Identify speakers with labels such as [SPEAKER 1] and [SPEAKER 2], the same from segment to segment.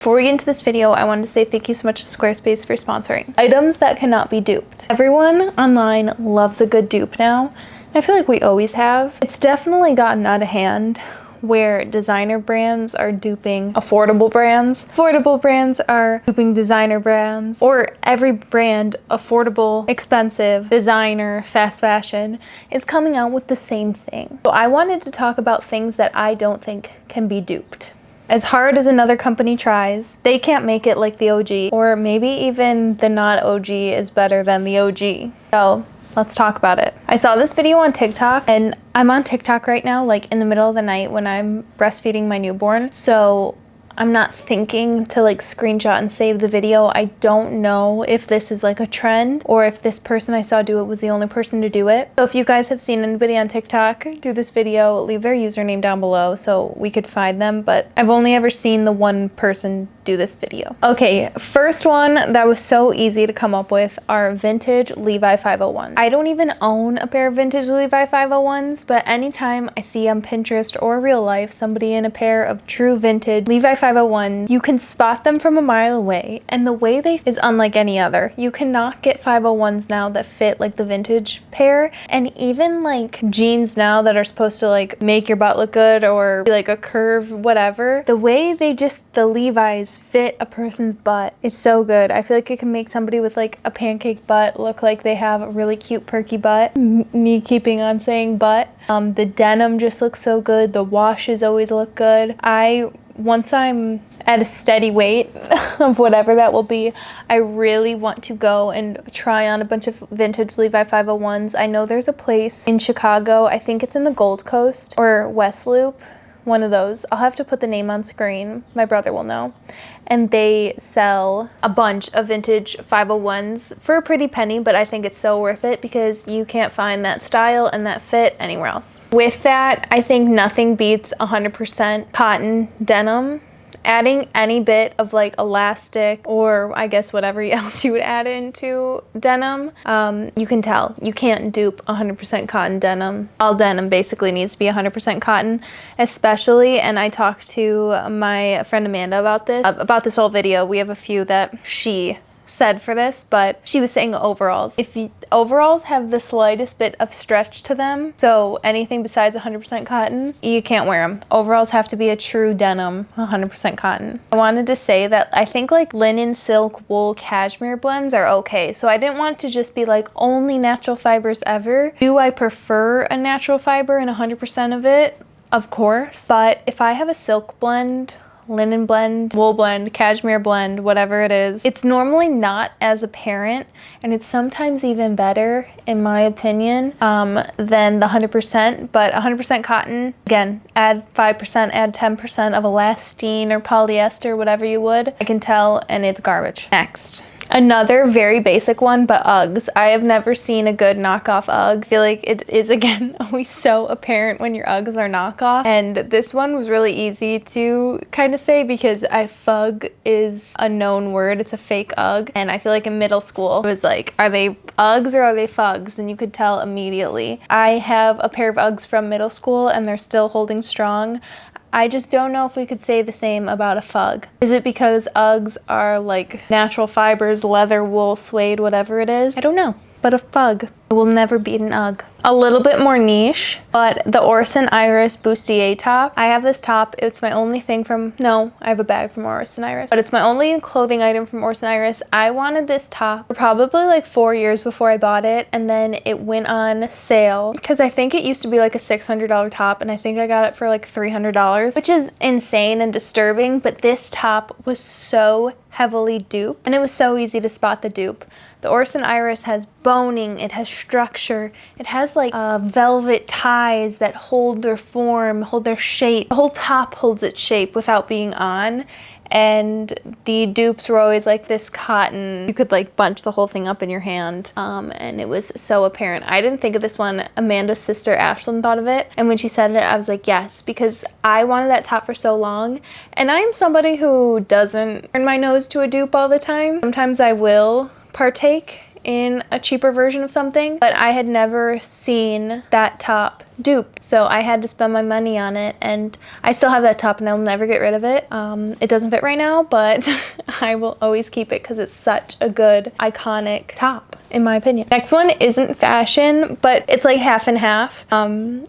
[SPEAKER 1] Before we get into this video, I wanted to say thank you so much to Squarespace for sponsoring. Items that cannot be duped. Everyone online loves a good dupe now. I feel like we always have. It's definitely gotten out of hand where designer brands are duping affordable brands. Affordable brands are duping designer brands, or every brand, affordable, expensive, designer, fast fashion, is coming out with the same thing. So I wanted to talk about things that I don't think can be duped. As hard as another company tries, they can't make it like the OG, or maybe even the not OG is better than the OG. So let's talk about it. I saw this video on TikTok, and I'm on TikTok right now, like in the middle of the night when I'm breastfeeding my newborn. So I'm not thinking to like screenshot and save the video. I don't know if this is like a trend or if this person I saw do it was the only person to do it. So if you guys have seen anybody on TikTok do this video, leave their username down below so we could find them. But I've only ever seen the one person do this video. Okay, first one that was so easy to come up with are vintage Levi 501s. I don't even own a pair of vintage Levi 501s, but anytime I see on Pinterest or real life somebody in a pair of true vintage Levi 501, you can spot them from a mile away, and the way they is unlike any other. You cannot get 501s now that fit like the vintage pair, and even like jeans now that are supposed to like make your butt look good or be like a curve, whatever. The way the Levi's fit a person's butt is so good. I feel like it can make somebody with like a pancake butt look like they have a really cute perky butt. Me keeping on saying butt. The denim just looks so good. The washes always look good. Once I'm at a steady weight of whatever that will be, I really want to go and try on a bunch of vintage Levi 501s. I know there's a place in Chicago, I think it's in the Gold Coast or West Loop, one of those. I'll have to put the name on screen. My brother will know. And they sell a bunch of vintage 501s for a pretty penny, but I think it's so worth it because you can't find that style and that fit anywhere else. With that, I think nothing beats 100% cotton denim. Adding any bit of like elastic or I guess whatever else you would add into denim, you can tell. You can't dupe 100% cotton denim. All denim basically needs to be 100% cotton, especially, and I talked to my friend Amanda about this whole video. We have a few that she said for this, but she was saying overalls. Overalls have the slightest bit of stretch to them, so anything besides 100% cotton, you can't wear them. Overalls have to be a true denim, 100% cotton. I wanted to say that I think like linen, silk, wool, cashmere blends are okay, so I didn't want to just be like only natural fibers ever. Do I prefer a natural fiber and 100% of it? Of course, but if I have a silk blend, linen blend, wool blend, cashmere blend, whatever it is, it's normally not as apparent, and it's sometimes even better, in my opinion, than the 100%, but 100% cotton, again, add 5%, add 10% of elastane or polyester, whatever you would, I can tell, and it's garbage. Next. Another very basic one, but Uggs. I have never seen a good knockoff Ugg. I feel like it is, again, always so apparent when your Uggs are knockoff. And this one was really easy to kind of say because Fug is a known word. It's a fake Ugg. And I feel like in middle school, it was like, are they Uggs or are they Fugs? And you could tell immediately. I have a pair of Uggs from middle school and they're still holding strong. I just don't know if we could say the same about a Fug. Is it because Uggs are like natural fibers, leather, wool, suede, whatever it is? I don't know. But a Fug will never beat an Ugg. A little bit more niche, but the Orson Iris bustier top. I have this top. It's my only thing from, no, I have a bag from Orson Iris, but it's my only clothing item from Orson Iris. I wanted this top for probably like 4 years before I bought it, and then it went on sale because I think it used to be like a $600 top, and I think I got it for like $300, which is insane and disturbing, but this top was so heavily duped, and it was so easy to spot the dupe. The Orson Iris has boning, it has structure, it has like velvet ties that hold their form, hold their shape. The whole top holds its shape without being on, and the dupes were always like this cotton. You could like bunch the whole thing up in your hand, and it was so apparent. I didn't think of this one. Amanda's sister Ashlyn thought of it, and when she said it, I was like, yes, because I wanted that top for so long, and I'm somebody who doesn't turn my nose to a dupe all the time. Sometimes I will partake in a cheaper version of something, but I had never seen that top duped. So I had to spend my money on it, and I still have that top and I'll never get rid of it. It doesn't fit right now, but I will always keep it because it's such a good iconic top in my opinion. Next one isn't fashion, but it's like half and half.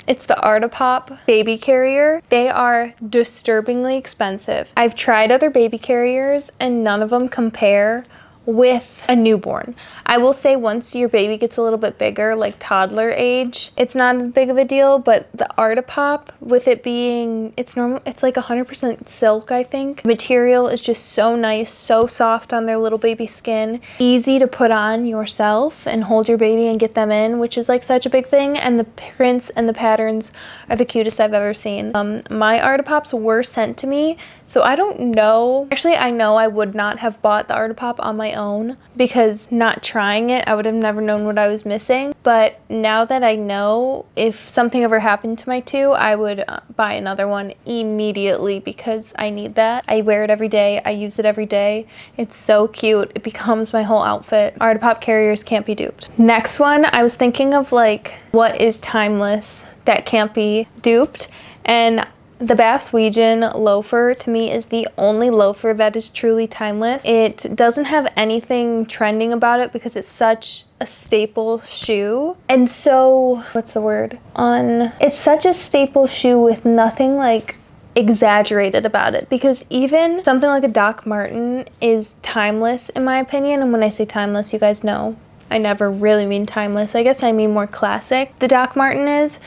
[SPEAKER 1] It's the Artipop baby carrier. They are disturbingly expensive. I've tried other baby carriers and none of them compare with a newborn. I will say once your baby gets a little bit bigger, like toddler age, it's not as big of a deal, but the Artipop, with it being, it's like 100% silk, I think. The material is just so nice, so soft on their little baby skin, easy to put on yourself and hold your baby and get them in, which is like such a big thing, and the prints and the patterns are the cutest I've ever seen. My Artipops were sent to me, so I don't know. Actually, I know I would not have bought the Artipop on my own because not trying it, I would have never known what I was missing. But now that I know, if something ever happened to my two, I would buy another one immediately because I need that. I wear it every day. I use it every day. It's so cute. It becomes my whole outfit. Artipop carriers can't be duped. Next one, I was thinking of like, what is timeless that can't be duped? And the Baswegian loafer to me is the only loafer that is truly timeless. It doesn't have anything trending about it because it's such a staple shoe. And so, what's the word? It's such a staple shoe with nothing like exaggerated about it, because even something like a Doc Marten is timeless in my opinion. And when I say timeless, you guys know I never really mean timeless. I guess I mean more classic. The Doc Marten is,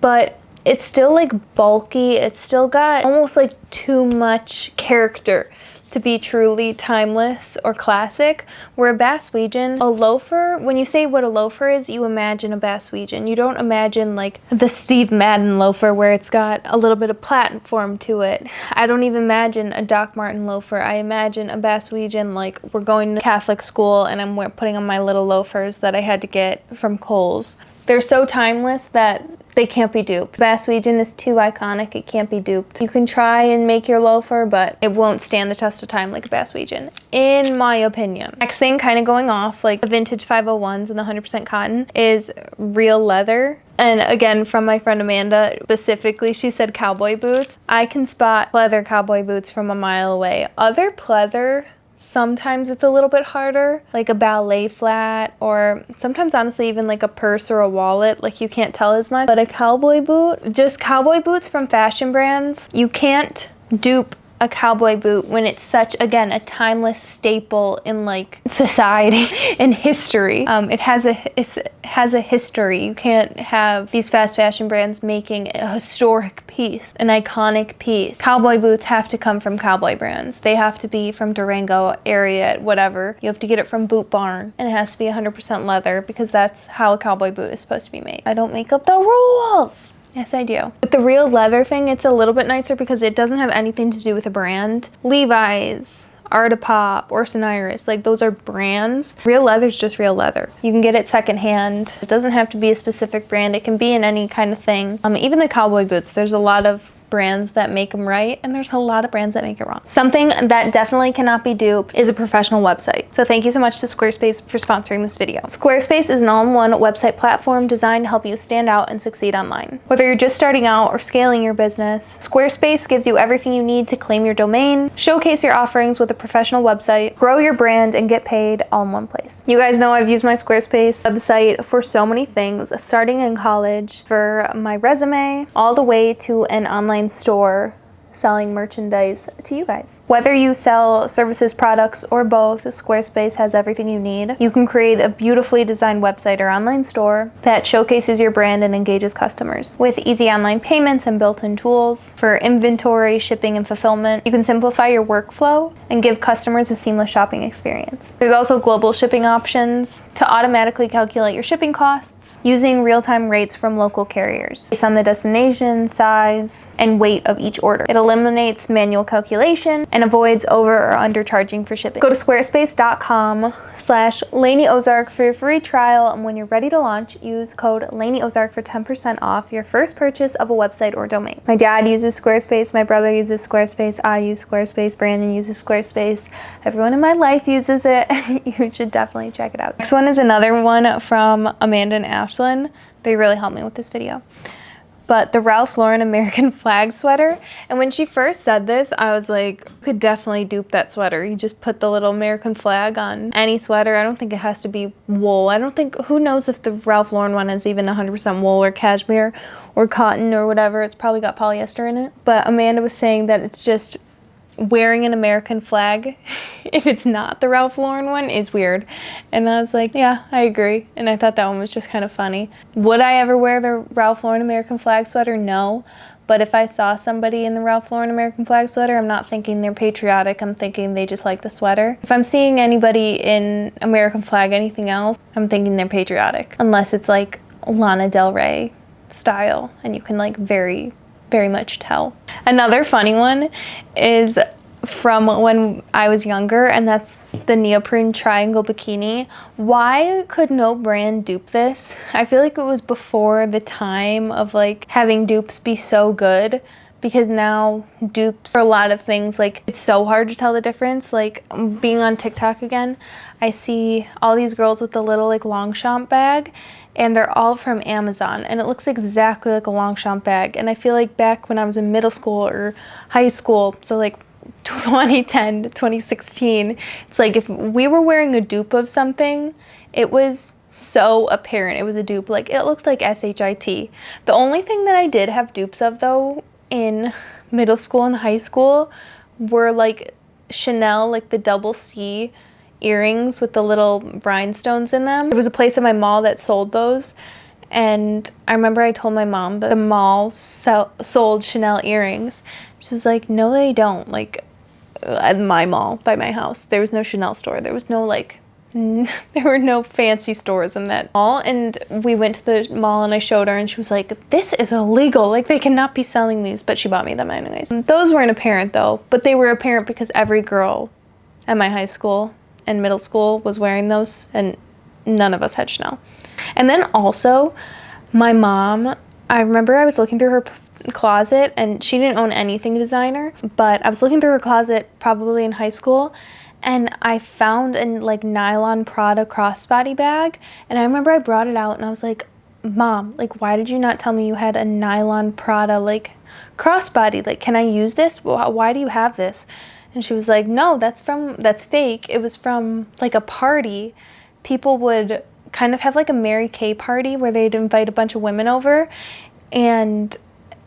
[SPEAKER 1] but it's still like bulky. It's still got almost like too much character to be truly timeless or classic. Where a Baswegian, a loafer, when you say what a loafer is, you imagine a Baswegian. You don't imagine like the Steve Madden loafer where it's got a little bit of platform to it. I don't even imagine a Doc Marten loafer. I imagine a Baswegian like we're going to Catholic school and I'm putting on my little loafers that I had to get from Kohl's. They're so timeless that they can't be duped. Baswegian is too iconic, it can't be duped. You can try and make your loafer, but it won't stand the test of time like a Baswegian, in my opinion. Next thing, kind of going off, like the vintage 501s and the 100% cotton, is real leather. And again, from my friend Amanda, specifically, she said cowboy boots. I can spot pleather cowboy boots from a mile away. Other pleather, sometimes it's a little bit harder, like a ballet flat, or sometimes honestly even like a purse or a wallet, like you can't tell as much. But a cowboy boot, just cowboy boots from fashion brands, you can't dupe a cowboy boot when it's such, again, a timeless staple in like society and history. It has a history. You can't have these fast fashion brands making a historic piece, an iconic piece. Cowboy boots have to come from cowboy brands. They have to be from Durango area, whatever. You have to get it from Boot Barn, and it has to be 100% leather because that's how a cowboy boot is supposed to be made. I don't make up the rules. Yes, I do. With the real leather thing, it's a little bit nicer because it doesn't have anything to do with a brand. Levi's, Artipop, Orson Iris, like those are brands. Real leather is just real leather. You can get it secondhand. It doesn't have to be a specific brand. It can be in any kind of thing. Even the cowboy boots, there's a lot of brands that make them right, and there's a lot of brands that make it wrong. Something that definitely cannot be duped is a professional website. So thank you so much to Squarespace for sponsoring this video. Squarespace is an all-in-one website platform designed to help you stand out and succeed online. Whether you're just starting out or scaling your business, Squarespace gives you everything you need to claim your domain, showcase your offerings with a professional website, grow your brand, and get paid all in one place. You guys know I've used my Squarespace website for so many things, starting in college for my resume, all the way to an online store selling merchandise to you guys. Whether you sell services, products, or both, Squarespace has everything you need. You can create a beautifully designed website or online store that showcases your brand and engages customers. With easy online payments and built-in tools for inventory, shipping, and fulfillment, you can simplify your workflow and give customers a seamless shopping experience. There's also global shipping options to automatically calculate your shipping costs using real-time rates from local carriers based on the destination, size, and weight of each order. It eliminates manual calculation and avoids over or undercharging for shipping. Go to squarespace.com/LaineyOzark for your free trial, and when you're ready to launch, use code LaineyOzark for 10% off your first purchase of a website or domain. My dad uses Squarespace, my brother uses Squarespace, I use Squarespace, Brandon uses Squarespace. Everyone in my life uses it. You should definitely check it out. Next one is another one from Amanda and Ashlyn. They really helped me with this video. but the Ralph Lauren American flag sweater. And when she first said this, I was like, you could definitely dupe that sweater. You just put the little American flag on any sweater. I don't think it has to be wool. I don't think, who knows if the Ralph Lauren one is even 100% wool or cashmere or cotton or whatever. It's probably got polyester in it. But Amanda was saying that it's just wearing an American flag, if it's not the Ralph Lauren one, is weird. And I was like, yeah, I agree. And I thought that one was just kind of funny. Would I ever wear the Ralph Lauren American flag sweater? No. But if I saw somebody in the Ralph Lauren American flag sweater, I'm not thinking they're patriotic. I'm thinking they just like the sweater. If I'm seeing anybody in American flag, anything else, I'm thinking they're patriotic. Unless it's like Lana Del Rey style and you can like very much tell. Another funny one is from when I was younger, and that's the neoprene triangle bikini. Why could no brand dupe this? I feel like it was before the time of like having dupes be so good, because now dupes for a lot of things, like it's so hard to tell the difference. Like being on TikTok again, I see all these girls with the little like Longchamp bag, and they're all from Amazon, and it looks exactly like a Longchamp bag. And I feel like back when I was in middle school or high school, so like 2010 to 2016, it's like if we were wearing a dupe of something, it was so apparent it was a dupe. Like it looked like SHIT. The only thing that I did have dupes of though in middle school and high school were like Chanel, like the double C earrings with the little rhinestones in them. There was a place in my mall that sold those, and I remember I told my mom that the mall sold Chanel earrings. She was like, no they don't. Like at my mall by my house, there was no Chanel store. There was no like there were no fancy stores in that mall. And we went to the mall and I showed her and she was like, this is illegal, like they cannot be selling these, but she bought me them anyways. Those weren't apparent though, but they were apparent because every girl at my high school and middle school was wearing those, and none of us had Chanel. And then also my mom, I remember I was looking through her closet, and she didn't own anything designer, but I was looking through her closet probably in high school, and I found a like nylon Prada crossbody bag, and I remember I brought it out and I was like, Mom, like why did you not tell me you had a nylon Prada like crossbody? Like, can I use this? Why do you have this? And she was like, no, that's fake. It was from like a party. People would kind of have like a Mary Kay party where they'd invite a bunch of women over, and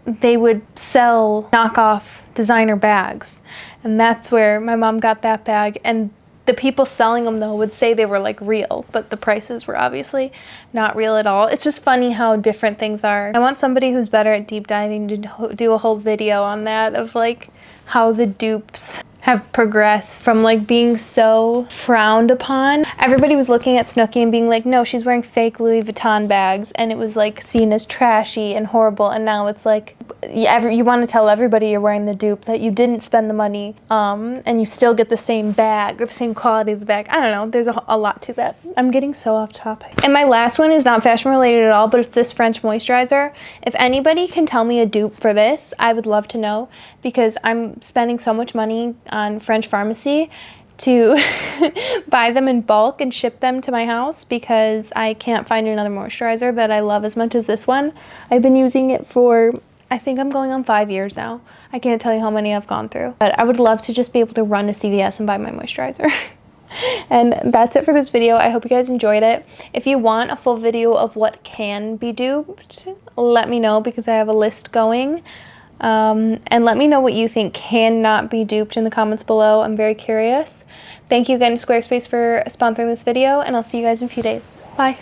[SPEAKER 1] they would sell knockoff designer bags. And that's where my mom got that bag. And the people selling them though would say they were like real, but the prices were obviously not real at all. It's just funny how different things are. I want somebody who's better at deep diving to do a whole video on that, of like how the dupes have progressed from like being so frowned upon. Everybody was looking at Snooki and being like, no, she's wearing fake Louis Vuitton bags, and it was like seen as trashy and horrible. And now it's like you want to tell everybody you're wearing the dupe, that you didn't spend the money and you still get the same bag or the same quality of the bag. I don't know, there's a lot to that. I'm getting so off topic. And my last one is not fashion related at all, but it's this French moisturizer. If anybody can tell me a dupe for this, I would love to know, because I'm spending so much money on French Pharmacy to buy them in bulk and ship them to my house, because I can't find another moisturizer that I love as much as this one. I've been using it for, I think I'm going on 5 years now. I can't tell you how many I've gone through, but I would love to just be able to run to CVS and buy my moisturizer. And that's it for this video. I hope you guys enjoyed it. If you want a full video of what can be duped, let me know, because I have a list going. And let me know what you think cannot be duped in the comments below. I'm very curious. Thank you again to Squarespace for sponsoring this video, and I'll see you guys in a few days. Bye.